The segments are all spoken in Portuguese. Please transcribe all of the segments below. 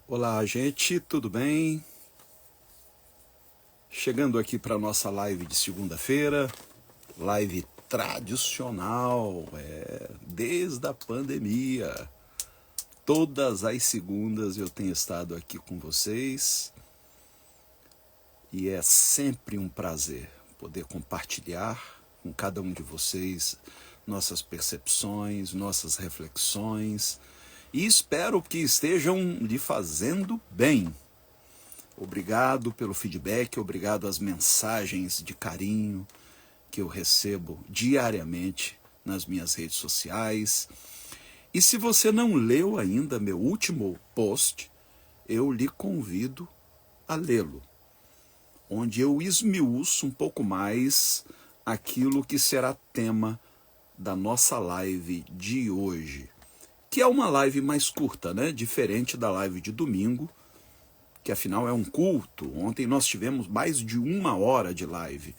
Olá, gente, tudo bem? Chegando aqui para a nossa live de segunda-feira, live tradicional, desde a pandemia. Todas as segundas eu tenho estado aqui com vocês e é sempre um prazer poder compartilhar com cada um de vocês nossas percepções, nossas reflexões e espero que estejam lhe fazendo bem. Obrigado pelo feedback, obrigado às mensagens de carinho que eu recebo diariamente nas minhas redes sociais. E se você não leu ainda meu último post, eu lhe convido a lê-lo, onde eu esmiuço um pouco mais aquilo que será tema da nossa live de hoje, que é uma live mais curta, né? Diferente da live de domingo, que afinal é um culto. Ontem nós tivemos mais de 1 hora de live.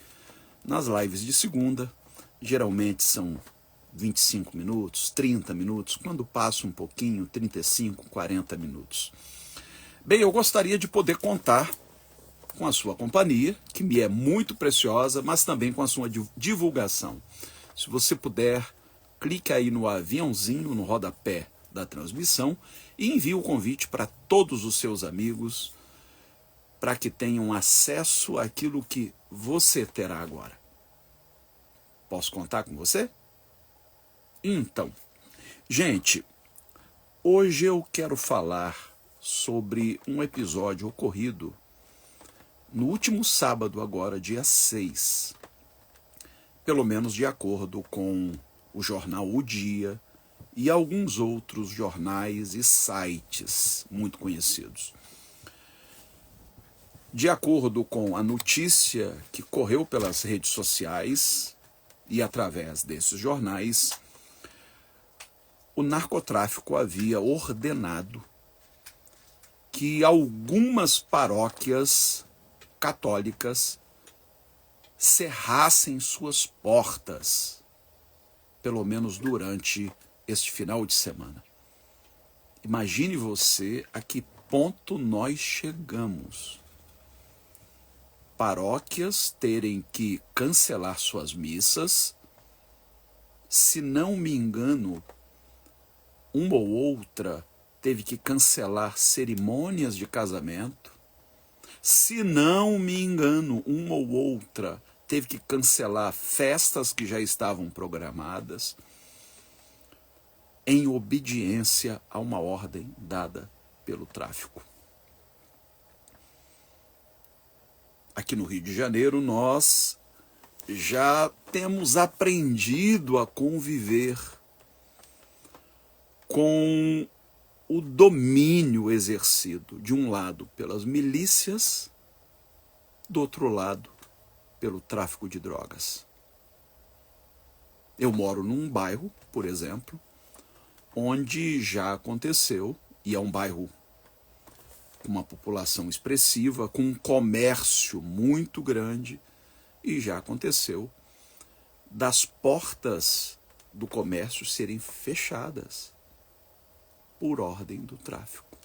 Nas lives de segunda, geralmente são 25 minutos, 30 minutos, quando passa um pouquinho, 35, 40 minutos. Bem, eu gostaria de poder contar com a sua companhia, que me é muito preciosa, mas também com a sua divulgação. Se você puder, clique aí no aviãozinho, no rodapé da transmissão e envie o convite para todos os seus amigos, para que tenham acesso àquilo que você terá agora. Posso contar com você? Então, gente, hoje eu quero falar sobre um episódio ocorrido no último sábado, agora, dia 6. Pelo menos de acordo com o jornal O Dia e alguns outros jornais e sites muito conhecidos. De acordo com a notícia que correu pelas redes sociais e através desses jornais, o narcotráfico havia ordenado que algumas paróquias católicas cerrassem suas portas, pelo menos durante este final de semana. Imagine você a que ponto nós chegamos. Paróquias terem que cancelar suas missas. Se não me engano, uma ou outra teve que cancelar cerimônias de casamento. Se não me engano, uma ou outra teve que cancelar festas que já estavam programadas, em obediência a uma ordem dada pelo tráfico. Aqui no Rio de Janeiro, nós já temos aprendido a conviver com o domínio exercido, de um lado, pelas milícias, do outro lado, pelo tráfico de drogas. Eu moro num bairro, por exemplo, onde já aconteceu, e é um bairro com uma população expressiva, com um comércio muito grande, e já aconteceu das portas do comércio serem fechadas por ordem do tráfico.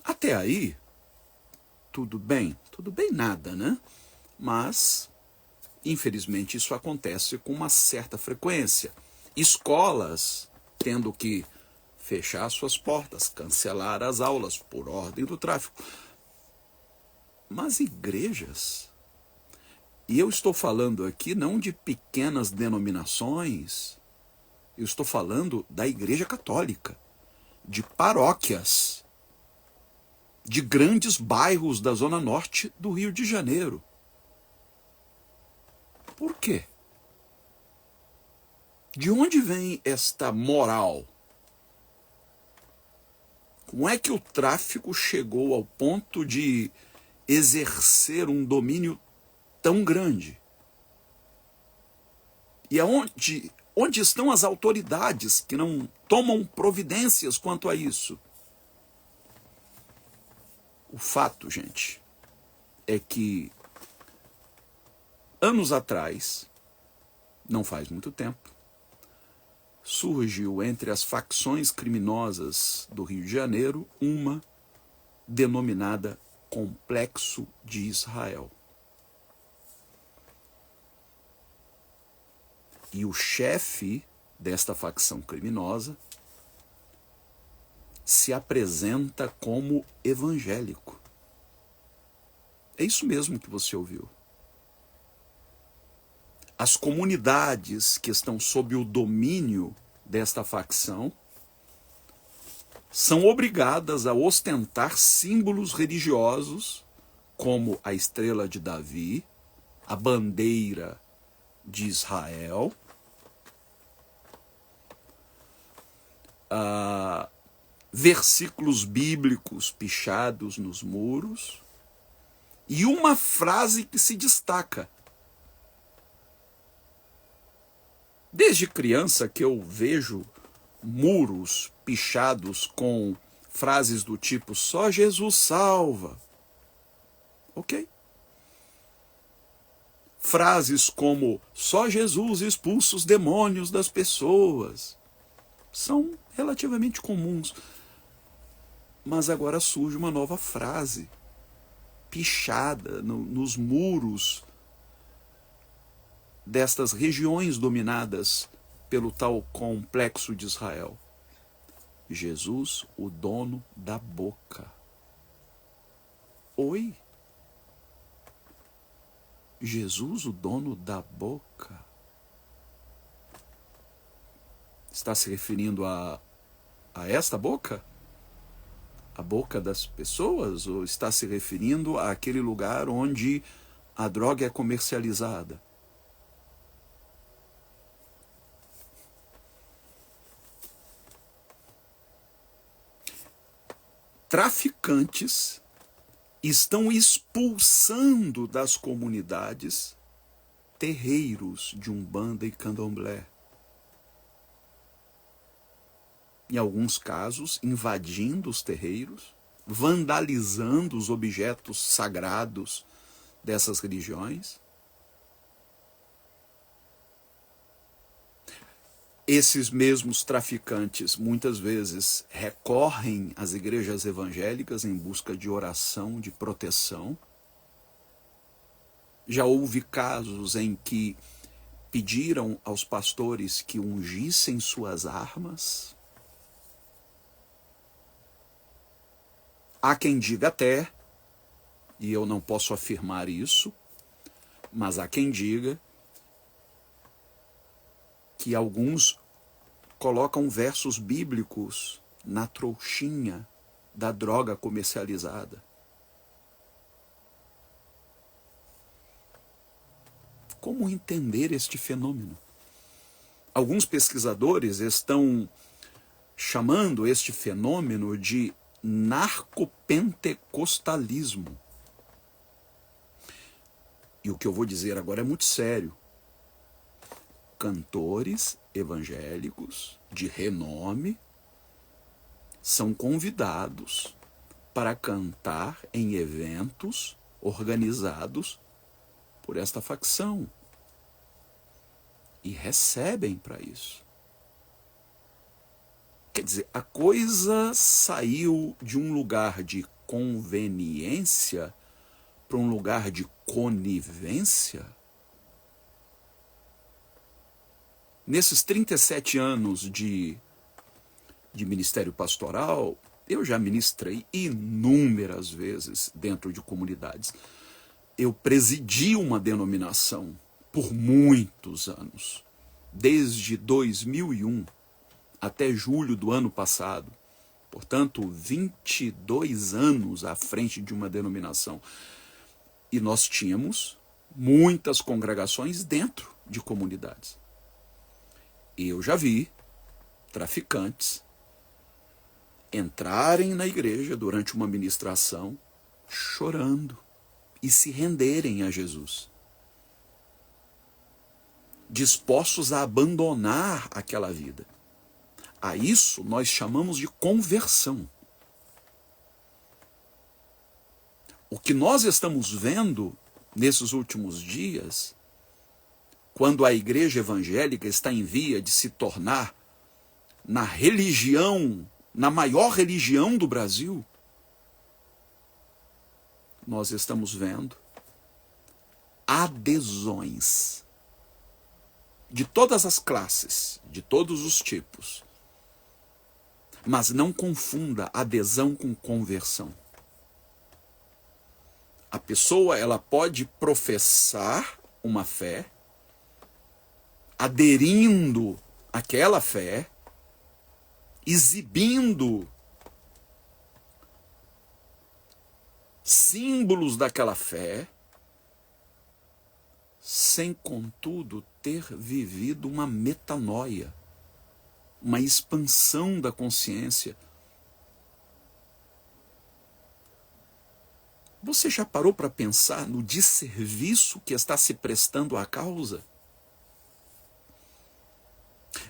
Até aí, tudo bem nada, né? Mas, infelizmente, isso acontece com uma certa frequência. Escolas tendo que fechar suas portas, cancelar as aulas por ordem do tráfico. Mas igrejas, e eu estou falando aqui não de pequenas denominações, eu estou falando da Igreja Católica, de paróquias, de grandes bairros da Zona Norte do Rio de Janeiro. Por quê? De onde vem esta moral? Como é que o tráfico chegou ao ponto de exercer um domínio tão grande? E onde estão as autoridades que não tomam providências quanto a isso? O fato, gente, é que anos atrás, não faz muito tempo, surgiu entre as facções criminosas do Rio de Janeiro uma denominada Complexo de Israel. E o chefe desta facção criminosa se apresenta como evangélico. É isso mesmo que você ouviu. As comunidades que estão sob o domínio desta facção são obrigadas a ostentar símbolos religiosos como a estrela de Davi, a bandeira de Israel, versículos bíblicos pichados nos muros e uma frase que se destaca. Desde criança que eu vejo muros pichados com frases do tipo só Jesus salva. Ok? Frases como só Jesus expulsa os demônios das pessoas são relativamente comuns. Mas agora surge uma nova frase pichada nos muros destas regiões dominadas pelo tal Complexo de Israel. Jesus, o dono da boca. Oi? Jesus, o dono da boca. Está se referindo a esta boca? A boca das pessoas? Ou está se referindo àquele lugar onde a droga é comercializada? Traficantes estão expulsando das comunidades terreiros de Umbanda e Candomblé. Em alguns casos, invadindo os terreiros, vandalizando os objetos sagrados dessas religiões. Esses mesmos traficantes muitas vezes recorrem às igrejas evangélicas em busca de oração, de proteção. Já houve casos em que pediram aos pastores que ungissem suas armas. Há quem diga até, e eu não posso afirmar isso, mas há quem diga que alguns colocam versos bíblicos na trouxinha da droga comercializada. Como entender este fenômeno? Alguns pesquisadores estão chamando este fenômeno de narcopentecostalismo. E o que eu vou dizer agora é muito sério. Cantores evangélicos de renome são convidados para cantar em eventos organizados por esta facção e recebem para isso. Quer dizer, a coisa saiu de um lugar de conveniência para um lugar de conivência. Nesses 37 anos de ministério pastoral, eu já ministrei inúmeras vezes dentro de comunidades. Eu presidi uma denominação por muitos anos, desde 2001 até julho do ano passado. Portanto, 22 anos à frente de uma denominação. E nós tínhamos muitas congregações dentro de comunidades. Eu já vi traficantes entrarem na igreja durante uma ministração chorando e se renderem a Jesus, dispostos a abandonar aquela vida. A isso nós chamamos de conversão. O que nós estamos vendo nesses últimos dias, quando a igreja evangélica está em via de se tornar na religião, na maior religião do Brasil, nós estamos vendo adesões de todas as classes, de todos os tipos. Mas não confunda adesão com conversão. A pessoa, ela pode professar uma fé, aderindo àquela fé, exibindo símbolos daquela fé, sem, contudo, ter vivido uma metanoia, uma expansão da consciência. Você já parou para pensar no desserviço que está se prestando à causa?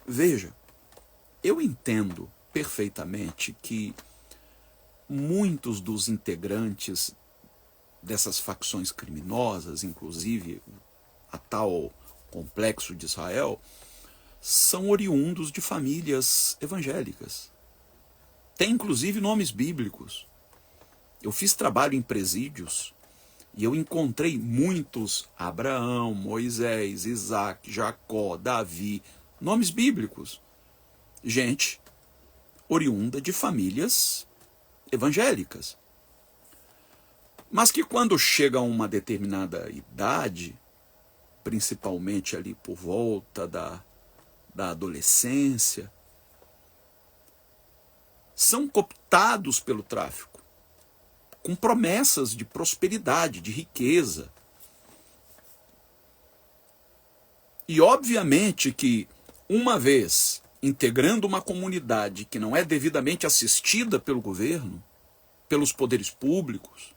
Veja, eu entendo perfeitamente que muitos dos integrantes dessas facções criminosas, inclusive a tal Complexo de Israel, são oriundos de famílias evangélicas. Tem inclusive nomes bíblicos. Eu fiz trabalho em presídios e eu encontrei muitos Abraão, Moisés, Isaac, Jacó, Davi, nomes bíblicos. Gente oriunda de famílias evangélicas. Mas que quando chega a uma determinada idade, principalmente ali por volta da adolescência, são cooptados pelo tráfico, com promessas de prosperidade, de riqueza. E obviamente que, uma vez integrando uma comunidade que não é devidamente assistida pelo governo, pelos poderes públicos,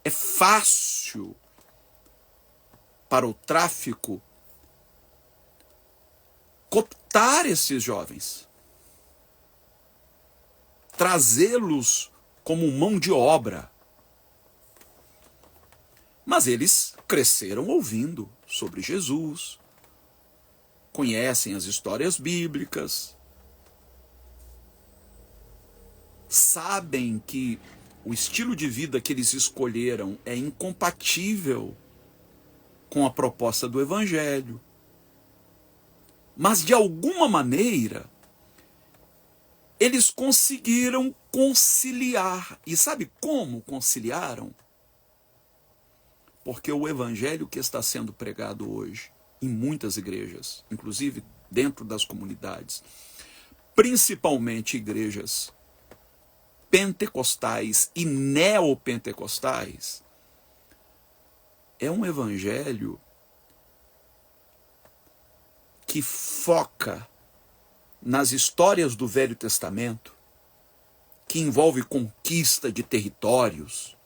é fácil para o tráfico cooptar esses jovens, trazê-los como mão de obra. Mas eles cresceram ouvindo sobre Jesus, conhecem as histórias bíblicas, sabem que o estilo de vida que eles escolheram é incompatível com a proposta do Evangelho. Mas, de alguma maneira, eles conseguiram conciliar. E sabe como conciliaram? Porque o Evangelho que está sendo pregado hoje, em muitas igrejas, inclusive dentro das comunidades, principalmente igrejas pentecostais e neopentecostais, é um evangelho que foca nas histórias do Velho Testamento, que envolve conquista de territórios,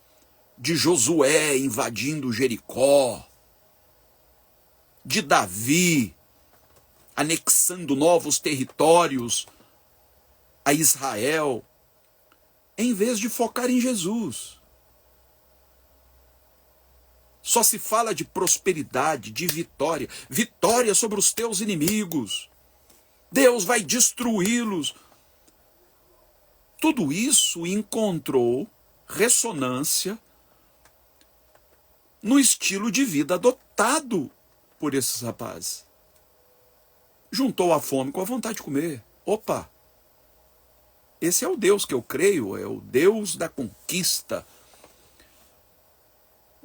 de Josué invadindo Jericó, de Davi anexando novos territórios a Israel, em vez de focar em Jesus. Só se fala de prosperidade, de vitória. Vitória sobre os teus inimigos. Deus vai destruí-los. Tudo isso encontrou ressonância no estilo de vida adotado por esses rapazes. Juntou a fome com a vontade de comer. Opa! Esse é o Deus que eu creio, é o Deus da conquista.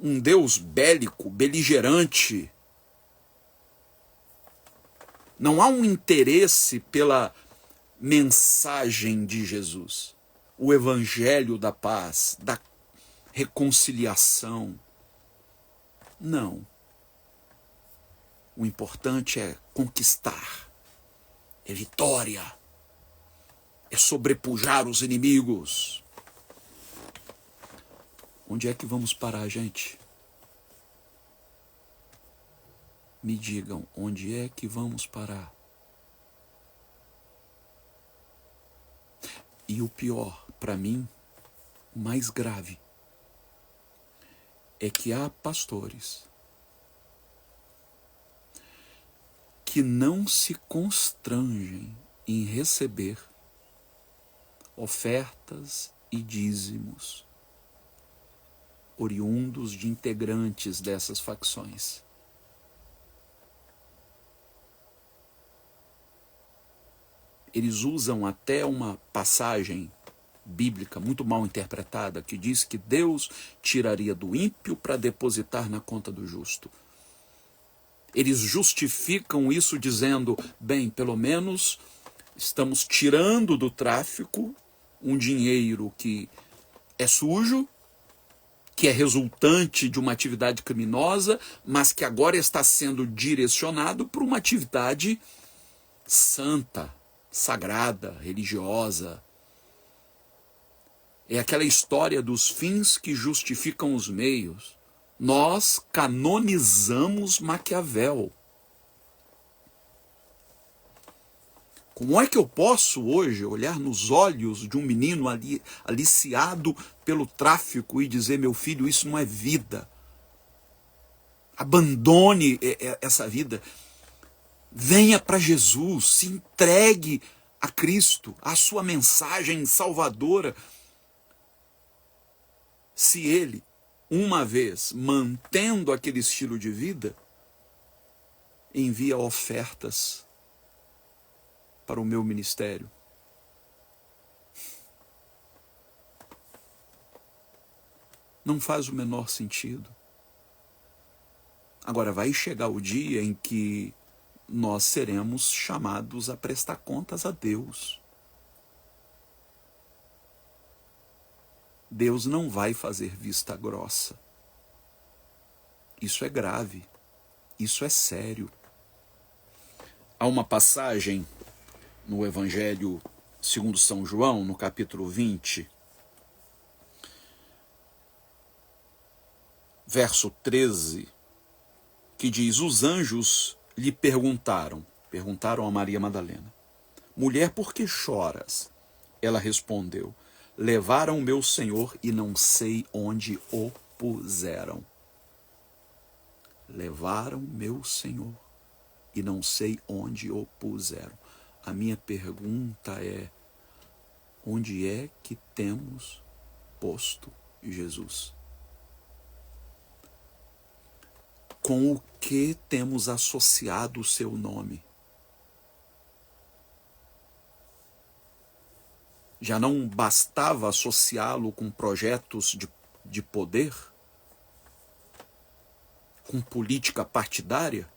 Um Deus bélico, beligerante. Não há um interesse pela mensagem de Jesus. O evangelho da paz, da reconciliação. Não. O importante é conquistar. É vitória. É sobrepujar os inimigos. Onde é que vamos parar, gente? Me digam, onde é que vamos parar? E o pior, para mim, o mais grave, é que há pastores que não se constrangem em receber ofertas e dízimos oriundos de integrantes dessas facções. Eles usam até uma passagem bíblica muito mal interpretada que diz que Deus tiraria do ímpio para depositar na conta do justo. Eles justificam isso dizendo, bem, pelo menos estamos tirando do tráfico um dinheiro que é sujo, que é resultante de uma atividade criminosa, mas que agora está sendo direcionado para uma atividade santa, sagrada, religiosa. É aquela história dos fins que justificam os meios. Nós canonizamos Maquiavel. Como é que eu posso hoje olhar nos olhos de um menino aliciado pelo tráfico e dizer, meu filho, isso não é vida. Abandone essa vida. Venha para Jesus, se entregue a Cristo, a sua mensagem salvadora. Se ele, uma vez mantendo aquele estilo de vida, envia ofertas para o meu ministério. Não faz o menor sentido. Agora vai chegar o dia em que nós seremos chamados a prestar contas a Deus. Deus não vai fazer vista grossa. Isso é grave. Isso é sério. Há uma passagem no Evangelho segundo São João, no capítulo 20, verso 13, que diz, os anjos lhe perguntaram a Maria Madalena, mulher, por que choras? Ela respondeu, levaram meu Senhor e não sei onde o puseram. Levaram meu Senhor e não sei onde o puseram. A minha pergunta é, onde é que temos posto Jesus? Com o que temos associado o seu nome? Já não bastava associá-lo com projetos de poder? Com política partidária?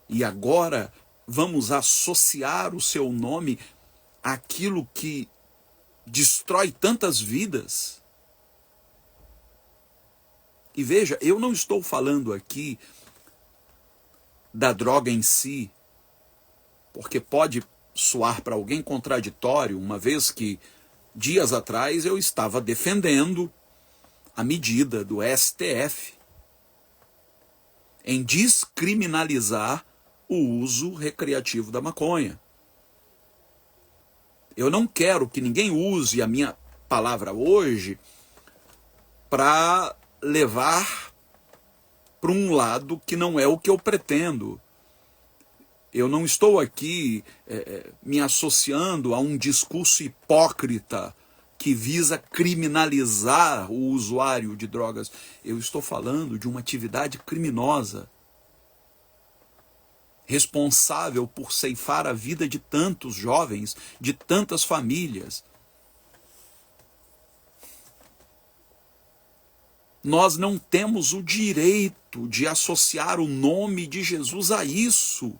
E agora vamos associar o seu nome àquilo que destrói tantas vidas? E veja, eu não estou falando aqui da droga em si, porque pode soar para alguém contraditório, uma vez que dias atrás eu estava defendendo a medida do STF em descriminalizar o uso recreativo da maconha. Eu não quero que ninguém use a minha palavra hoje para levar para um lado que não é o que eu pretendo. Eu não estou aqui me associando a um discurso hipócrita que visa criminalizar o usuário de drogas. Eu estou falando de uma atividade criminosa, responsável por ceifar a vida de tantos jovens, de tantas famílias. Nós não temos o direito de associar o nome de Jesus a isso.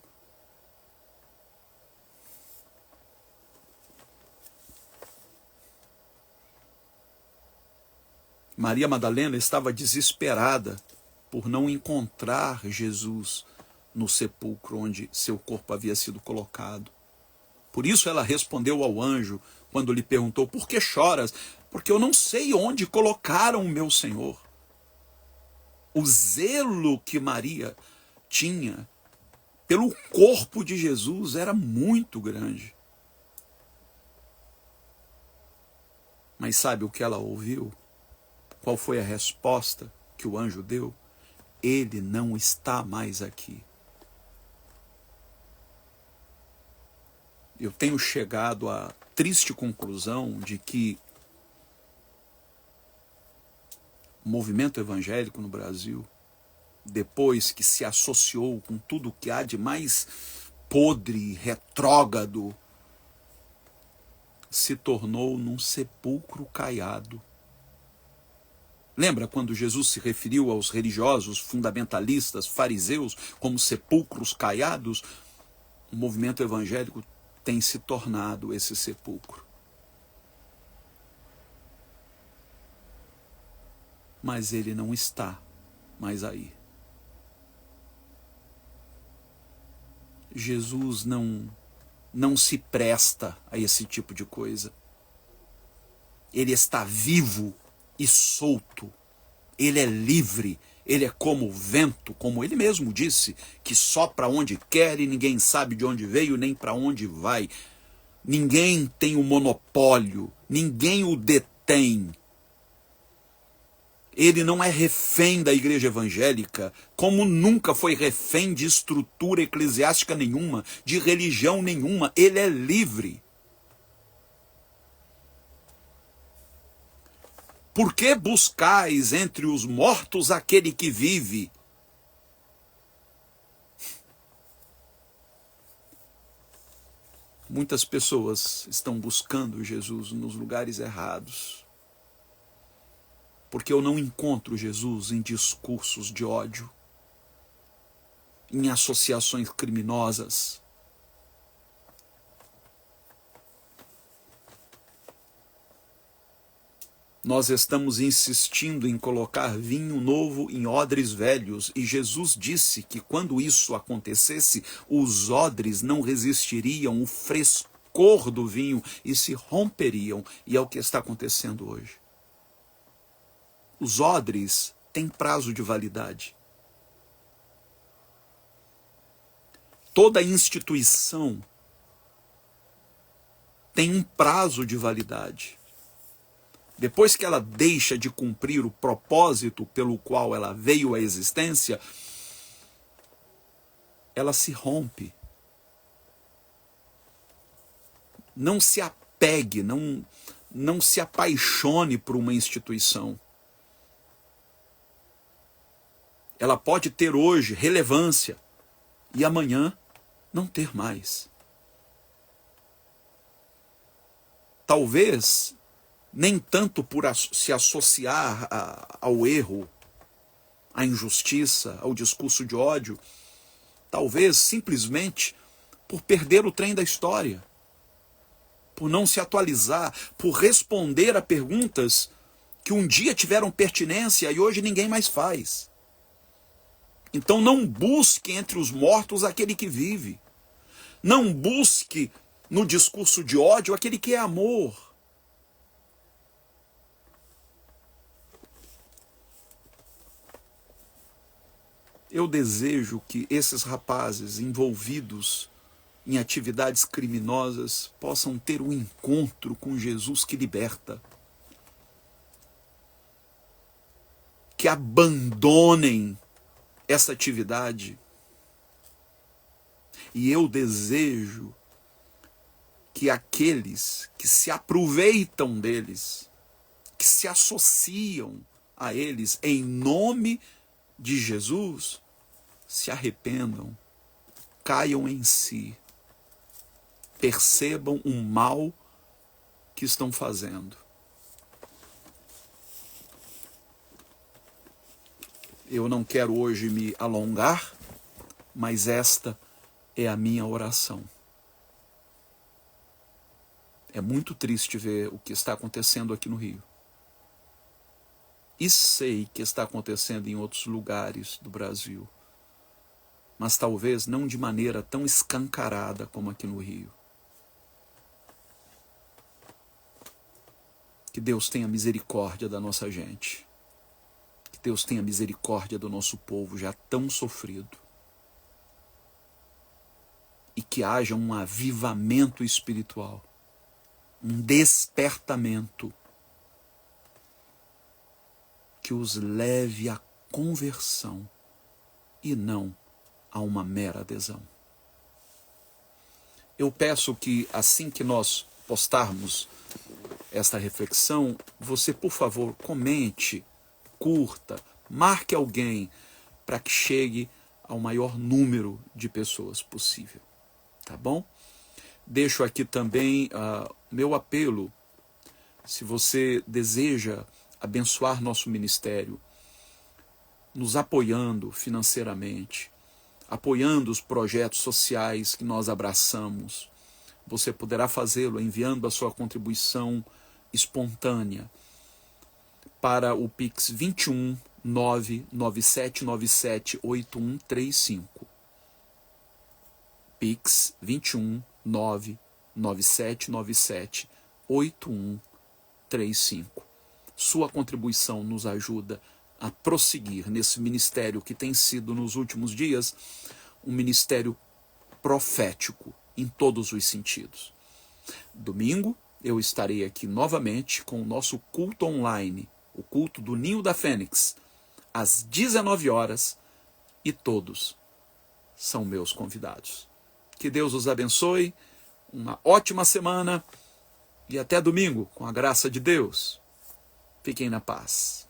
Maria Madalena estava desesperada por não encontrar Jesus no sepulcro onde seu corpo havia sido colocado. Por isso ela respondeu ao anjo, quando lhe perguntou, por que choras? Porque eu não sei onde colocaram o meu Senhor. O zelo que Maria tinha pelo corpo de Jesus era muito grande. Mas sabe o que ela ouviu? Qual foi a resposta que o anjo deu? Ele não está mais aqui. eu tenho chegado à triste conclusão de que o movimento evangélico no Brasil, depois que se associou com tudo que há de mais podre, retrógrado, se tornou num sepulcro caiado. Lembra quando Jesus se referiu aos religiosos, fundamentalistas, fariseus, como sepulcros caiados? O movimento evangélico tem se tornado esse sepulcro. Mas ele não está mais aí. Jesus não se presta a esse tipo de coisa. Ele está vivo e solto. Ele é livre. Ele é como o vento, como ele mesmo disse, que sopra onde quer e ninguém sabe de onde veio nem para onde vai. Ninguém tem o monopólio, ninguém o detém. Ele não é refém da igreja evangélica, como nunca foi refém de estrutura eclesiástica nenhuma, de religião nenhuma. Ele é livre. Por que buscais entre os mortos aquele que vive? Muitas pessoas estão buscando Jesus nos lugares errados. Porque eu não encontro Jesus em discursos de ódio, em associações criminosas. Nós estamos insistindo em colocar vinho novo em odres velhos, e Jesus disse que quando isso acontecesse, os odres não resistiriam o frescor do vinho e se romperiam, e é o que está acontecendo hoje. Os odres têm prazo de validade. Toda instituição tem um prazo de validade. Depois que ela deixa de cumprir o propósito pelo qual ela veio à existência, ela se rompe. Não se apegue, não se apaixone por uma instituição. Ela pode ter hoje relevância e amanhã não ter mais. Talvez nem tanto por se associar ao erro, à injustiça, ao discurso de ódio, talvez simplesmente por perder o trem da história, por não se atualizar, por responder a perguntas que um dia tiveram pertinência e hoje ninguém mais faz. Então não busque entre os mortos aquele que vive. Não busque no discurso de ódio aquele que é amor. Eu desejo que esses rapazes envolvidos em atividades criminosas possam ter um encontro com Jesus que liberta. Que abandonem essa atividade. E eu desejo que aqueles que se aproveitam deles, que se associam a eles em nome de Jesus, se arrependam, caiam em si, percebam o mal que estão fazendo. Eu não quero hoje me alongar, mas esta é a minha oração. É muito triste ver o que está acontecendo aqui no Rio. E sei que está acontecendo em outros lugares do Brasil, mas talvez não de maneira tão escancarada como aqui no Rio. Que Deus tenha misericórdia da nossa gente. Que Deus tenha misericórdia do nosso povo já tão sofrido. E que haja um avivamento espiritual, um despertamento que os leve à conversão e não a uma mera adesão. Eu peço que assim que nós postarmos esta reflexão, você, por favor, comente, curta, marque alguém para que chegue ao maior número de pessoas possível, tá bom? Deixo aqui também meu apelo, se você deseja abençoar nosso ministério, nos apoiando financeiramente, apoiando os projetos sociais que nós abraçamos, você poderá fazê-lo enviando a sua contribuição espontânea para o Pix 21 99797 8135. Pix 21 99797 8135. Sua contribuição nos ajuda a prosseguir nesse ministério que tem sido, nos últimos dias, um ministério profético em todos os sentidos. Domingo, eu estarei aqui novamente com o nosso culto online, o culto do Ninho da Fênix, às 19 horas, e todos são meus convidados. Que Deus os abençoe, uma ótima semana e até domingo, com a graça de Deus. Fiquem na paz.